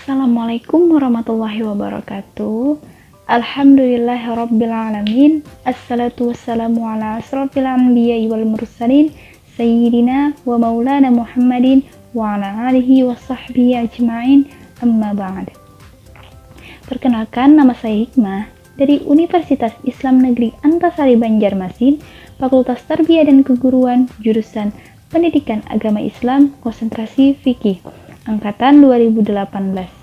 Assalamualaikum warahmatullahi wabarakatuh. Alhamdulillahirrabbilalamin. Assalatu wassalamu ala asrafil anbiya'i wal mursalin Sayyidina wa maulana Muhammadin wa ala alihi wa sahbihi ajma'in, amma ba'd. Perkenalkan, nama saya Hikmah dari Universitas Islam Negeri Antasari Banjarmasin, Fakultas Tarbiyah dan Keguruan, jurusan Pendidikan Agama Islam, konsentrasi Fikih, angkatan 2018.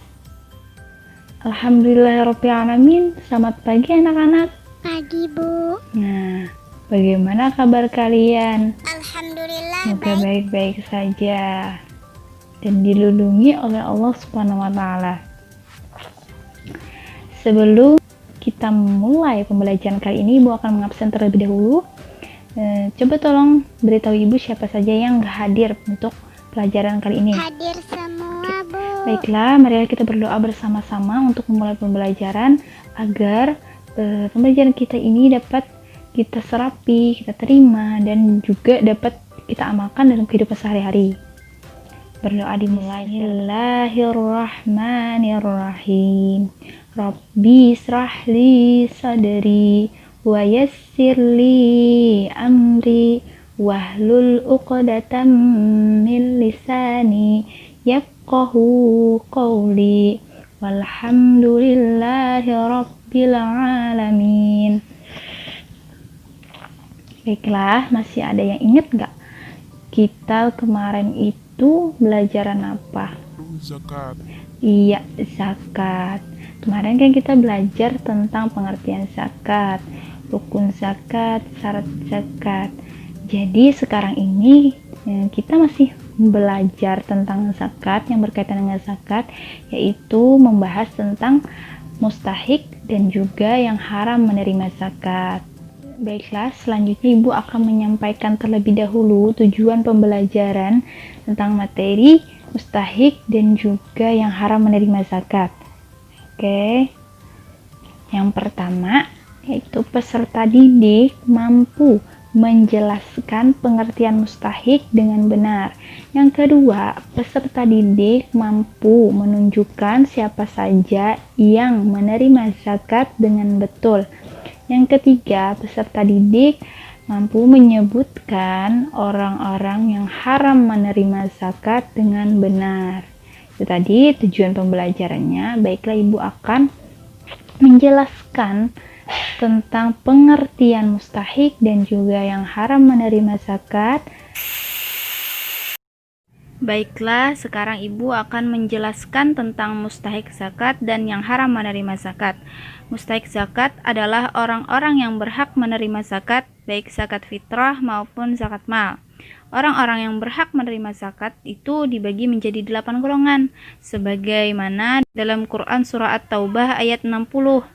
Alhamdulillahirrahmanirrahim. Selamat pagi anak-anak. Pagi, Bu. Nah, bagaimana kabar kalian? Alhamdulillah Semoga baik. baik-baik saja dan dilindungi oleh Allah Subhanahu wa Ta'ala. Sebelum kita mulai pembelajaran kali ini, Ibu akan mengabsen terlebih dahulu. Coba tolong beritahu Ibu siapa saja yang hadir untuk pelajaran kali ini. Hadir semua, Bu. Baiklah, mari kita berdoa bersama-sama untuk memulai pembelajaran agar pembelajaran kita ini dapat kita serapi, kita terima, dan juga dapat kita amalkan dalam kehidupan sehari-hari. Berdoa dimulai. Bismillahirrahmanirrahim. Rabbi israhli sadri wa yassirli amri wahlul uqdatam min lisani yafqahu qawli walhamdulillahi rabbil alamin. Baiklah, masih ada yang ingat gak? Kita kemarin itu belajaran apa? Zakat. Iya, zakat. Kemarin kan kita belajar tentang pengertian zakat, rukun zakat, syarat zakat. Jadi sekarang ini kita masih belajar tentang zakat yang berkaitan dengan zakat, yaitu membahas tentang mustahik dan juga yang haram menerima zakat. Baiklah, selanjutnya Ibu akan menyampaikan terlebih dahulu tujuan pembelajaran tentang materi mustahik dan juga yang haram menerima zakat. Oke. Yang pertama yaitu peserta didik mampu menjelaskan pengertian mustahik dengan benar. Yang kedua, peserta didik mampu menunjukkan siapa saja yang menerima zakat dengan betul. Yang ketiga, peserta didik mampu menyebutkan orang-orang yang haram menerima zakat dengan benar. Itu tadi tujuan pembelajarannya. Baiklah, Ibu akan menjelaskan tentang pengertian mustahik dan juga yang haram menerima zakat. Baiklah, sekarang Ibu akan menjelaskan tentang mustahik zakat dan yang haram menerima zakat. Mustahik zakat adalah orang-orang yang berhak menerima zakat, baik zakat fitrah maupun zakat mal. Orang-orang yang berhak menerima zakat itu dibagi menjadi 8 golongan, sebagaimana dalam Quran surah At-Taubah ayat 60.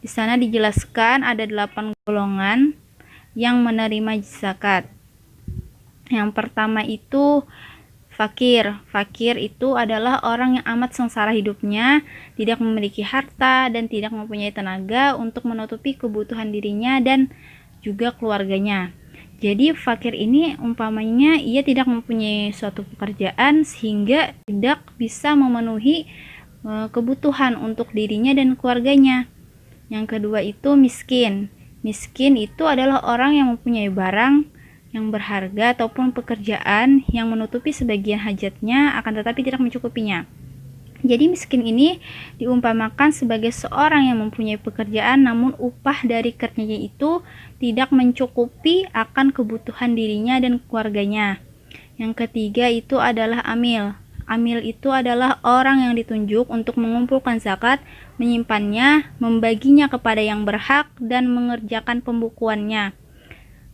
Di sana dijelaskan ada 8 golongan yang menerima zakat. Yang pertama itu fakir. Fakir itu adalah orang yang amat sengsara hidupnya, tidak memiliki harta dan tidak mempunyai tenaga untuk menutupi kebutuhan dirinya dan juga keluarganya. Jadi fakir ini umpamanya ia tidak mempunyai suatu pekerjaan sehingga tidak bisa memenuhi kebutuhan untuk dirinya dan keluarganya. Yang kedua itu miskin. Miskin itu adalah orang yang mempunyai barang yang berharga ataupun pekerjaan yang menutupi sebagian hajatnya akan tetapi tidak mencukupinya. Jadi miskin ini diumpamakan sebagai seorang yang mempunyai pekerjaan namun upah dari kerjanya itu tidak mencukupi akan kebutuhan dirinya dan keluarganya. Yang ketiga itu adalah amil. Amil itu adalah orang yang ditunjuk untuk mengumpulkan zakat, menyimpannya, membaginya kepada yang berhak, dan mengerjakan pembukuannya.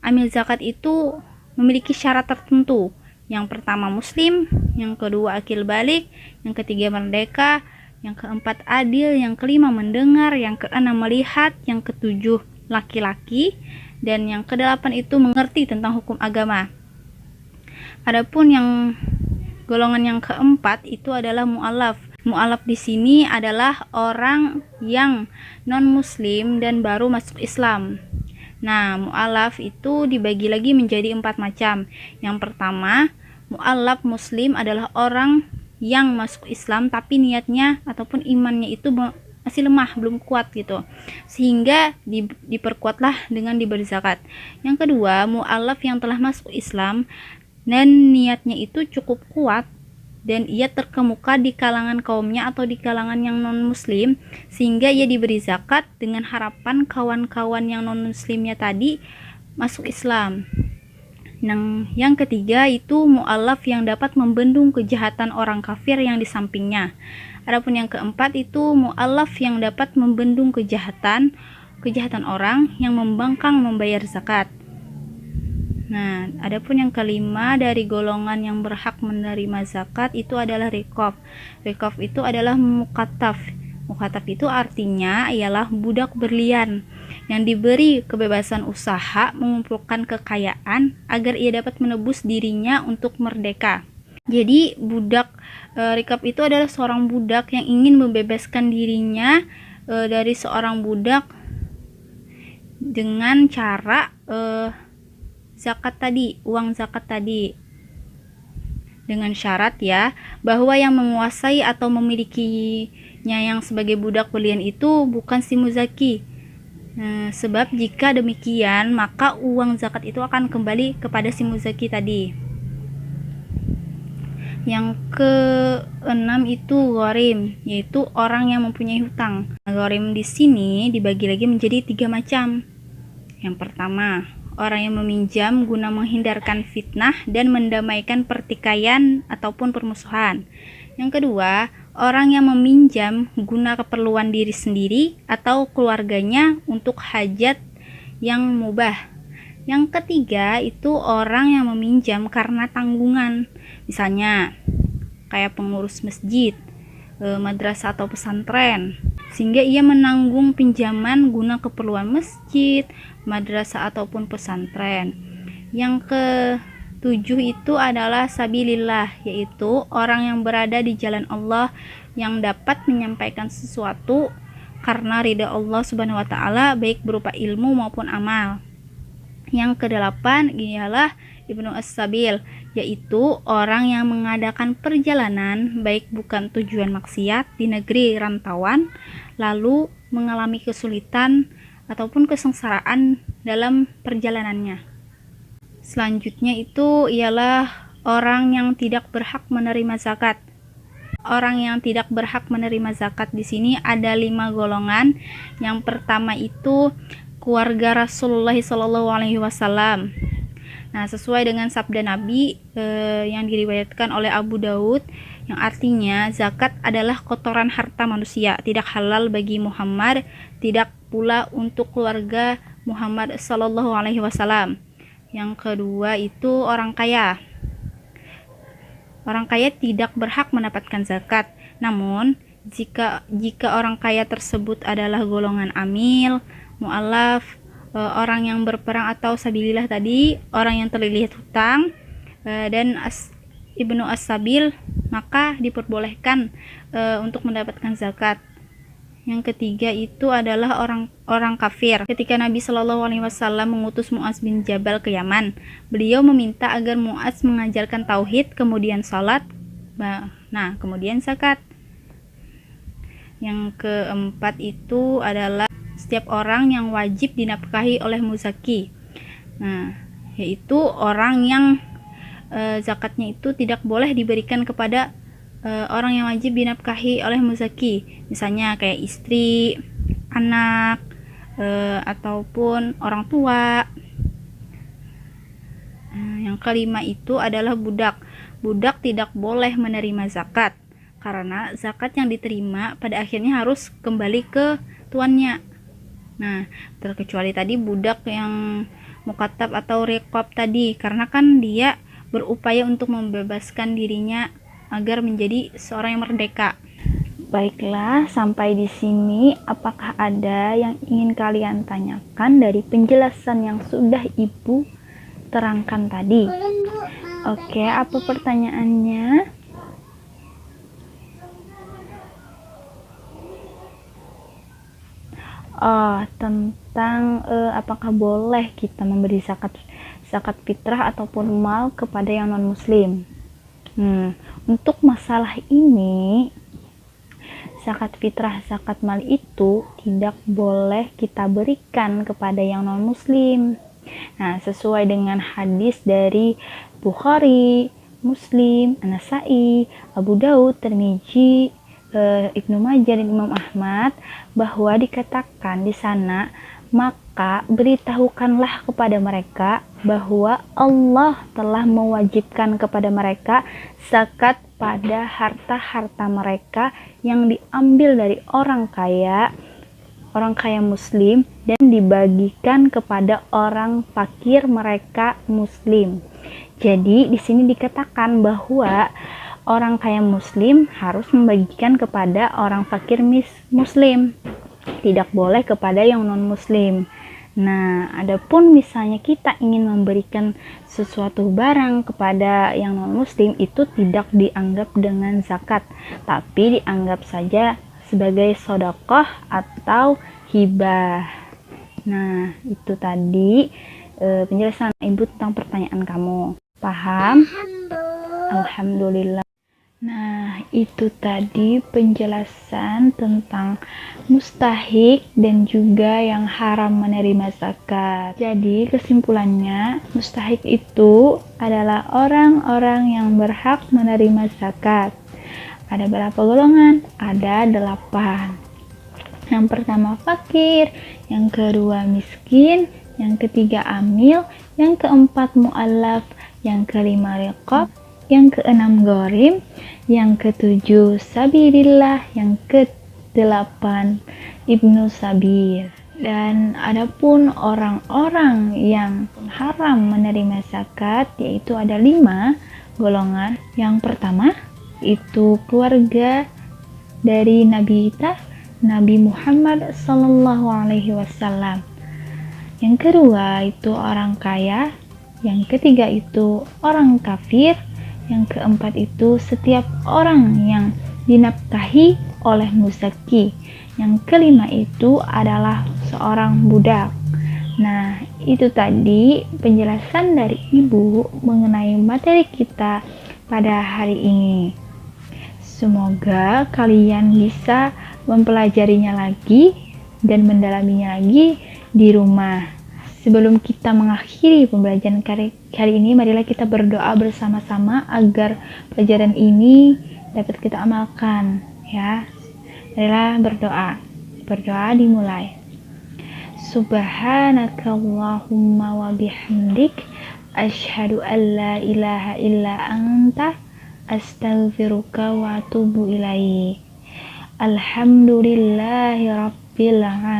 Amil zakat itu memiliki syarat tertentu. Yang pertama muslim, yang kedua akil balik, yang ketiga merdeka, yang keempat adil, yang kelima mendengar, yang keenam melihat, yang ketujuh laki-laki, dan yang kedelapan itu mengerti tentang hukum agama. Adapun yang golongan yang keempat itu adalah mu'alaf. Mu'alaf di sini adalah orang yang non-muslim dan baru masuk Islam. Nah, mu'alaf itu dibagi lagi menjadi 4 macam. Yang pertama, mu'alaf muslim adalah orang yang masuk Islam tapi niatnya ataupun imannya itu masih lemah, belum kuat gitu, sehingga diperkuatlah dengan diberi zakat. Yang kedua, mu'alaf yang telah masuk Islam dan niatnya itu cukup kuat dan ia terkemuka di kalangan kaumnya atau di kalangan yang non muslim, sehingga ia diberi zakat dengan harapan kawan-kawan yang non muslimnya tadi masuk Islam. Yang ketiga itu mu'alaf yang dapat membendung kejahatan orang kafir yang di sampingnya. Adapun yang keempat itu mu'alaf yang dapat membendung kejahatan orang yang membangkang membayar zakat. Nah, adapun yang kelima dari golongan yang berhak menerima zakat itu adalah riqab. Riqab itu adalah mukataf. Mukataf itu artinya ialah budak berlian yang diberi kebebasan usaha mengumpulkan kekayaan agar ia dapat menebus dirinya untuk merdeka. Jadi budak riqab itu adalah seorang budak yang ingin membebaskan dirinya dari seorang budak dengan cara zakat tadi, uang zakat tadi, dengan syarat ya bahwa yang menguasai atau memilikinya yang sebagai budak berlian itu bukan si muzaki. Sebab jika demikian maka uang zakat itu akan kembali kepada si muzaki tadi. Yang keenam itu gharim, yaitu orang yang mempunyai hutang. Gharim di sini dibagi lagi menjadi 3 macam. Yang pertama, orang yang meminjam guna menghindarkan fitnah dan mendamaikan pertikaian ataupun permusuhan. Yang kedua, orang yang meminjam guna keperluan diri sendiri atau keluarganya untuk hajat yang mubah. Yang ketiga itu orang yang meminjam karena tanggungan, misalnya kayak pengurus masjid, madrasah atau pesantren, sehingga ia menanggung pinjaman guna keperluan masjid, madrasah ataupun pesantren. Yang ketujuh itu adalah sabilillah, yaitu orang yang berada di jalan Allah yang dapat menyampaikan sesuatu karena ridha Allah Subhanahu wa taala, baik berupa ilmu maupun amal. Yang kedelapan ialah Ibnu As-Sabil, yaitu orang yang mengadakan perjalanan baik bukan tujuan maksiat di negeri rantauan lalu mengalami kesulitan ataupun kesengsaraan dalam perjalanannya. Selanjutnya itu ialah orang yang tidak berhak menerima zakat. Orang yang tidak berhak menerima zakat di sini ada 5 golongan. Yang pertama itu keluarga Rasulullah SAW. Nah, sesuai dengan sabda Nabi yang diriwayatkan oleh Abu Daud, yang artinya zakat adalah kotoran harta manusia, tidak halal bagi Muhammad, tidak pula untuk keluarga Muhammad SAW. Yang kedua itu orang kaya. Orang kaya tidak berhak mendapatkan zakat. Namun jika orang kaya tersebut adalah golongan amil, mu'alaf, orang yang berperang atau sabilillah tadi, orang yang terlilit hutang, dan Ibnu As-Sabil, maka diperbolehkan untuk mendapatkan zakat. Yang ketiga itu adalah orang kafir. Ketika Nabi Shallallahu Alaihi Wasallam mengutus Mu'adz bin Jabal ke Yaman, beliau meminta agar Mu'adz mengajarkan tauhid, kemudian salat, kemudian zakat. Yang keempat itu adalah setiap orang yang wajib dinafkahi oleh muzaki. Yaitu orang yang zakatnya itu tidak boleh diberikan kepada orang yang wajib dinafkahi oleh muzaki, misalnya kayak istri, anak, ataupun orang tua. Yang kelima itu adalah budak. Budak tidak boleh menerima zakat karena zakat yang diterima pada akhirnya harus kembali ke tuannya. Terkecuali tadi budak yang mukatab atau riqab tadi, karena kan dia berupaya untuk membebaskan dirinya agar menjadi seorang yang merdeka. Baiklah, sampai di sini apakah ada yang ingin kalian tanyakan dari penjelasan yang sudah Ibu terangkan tadi? Oke, apa pertanyaannya? Tentang apakah boleh kita memberi zakat fitrah ataupun mal kepada yang non muslim. Untuk masalah ini, zakat fitrah, zakat mal itu tidak boleh kita berikan kepada yang non-muslim. Nah, sesuai dengan hadis dari Bukhari, Muslim, An-Nasai, Abu Daud, Tirmizi, Ibnu Majah dan Imam Ahmad, bahwa dikatakan di sana, maka beritahukanlah kepada mereka bahwa Allah telah mewajibkan kepada mereka zakat pada harta-harta mereka yang diambil dari orang kaya muslim dan dibagikan kepada orang fakir mereka muslim. Jadi di sini dikatakan bahwa orang kaya muslim harus membagikan kepada orang fakir muslim, tidak boleh kepada yang non muslim. Nah, adapun misalnya kita ingin memberikan sesuatu barang kepada yang non-muslim, itu tidak dianggap dengan zakat, tapi dianggap saja sebagai sedekah atau hibah. Nah, itu tadi penjelasan Ibu tentang pertanyaan kamu. Paham? Alhamdulillah. Nah, itu tadi penjelasan tentang mustahik dan juga yang haram menerima zakat. Jadi, kesimpulannya, mustahik itu adalah orang-orang yang berhak menerima zakat. Ada berapa golongan? Ada 8. Yang pertama fakir, yang kedua miskin, yang ketiga amil, yang keempat mu'allaf, yang kelima riqab, yang keenam gharim, yang ketujuh sabilillah, yang kedelapan ibnu sabil. Dan adapun orang-orang yang haram menerima zakat, yaitu ada 5 golongan. Yang pertama itu keluarga dari Nabi kita, Nabi Muhammad Sallallahu Alaihi Wasallam. Yang kedua itu orang kaya. Yang ketiga itu orang kafir. Yang keempat itu setiap orang yang dinafkahi oleh muzaki. Yang kelima itu adalah seorang budak. Nah, itu tadi penjelasan dari Ibu mengenai materi kita pada hari ini. Semoga kalian bisa mempelajarinya lagi dan mendalaminya lagi di rumah. Sebelum kita mengakhiri pembelajaran kali ini, marilah kita berdoa bersama-sama agar pelajaran ini dapat kita amalkan, ya. Marilah berdoa. Berdoa dimulai. Subhanakallahumma wa bihamdik, asyhadu an la ilaha illa anta, astaghfiruka wa atubu ilaik. Alhamdulillahi rabbil alamin.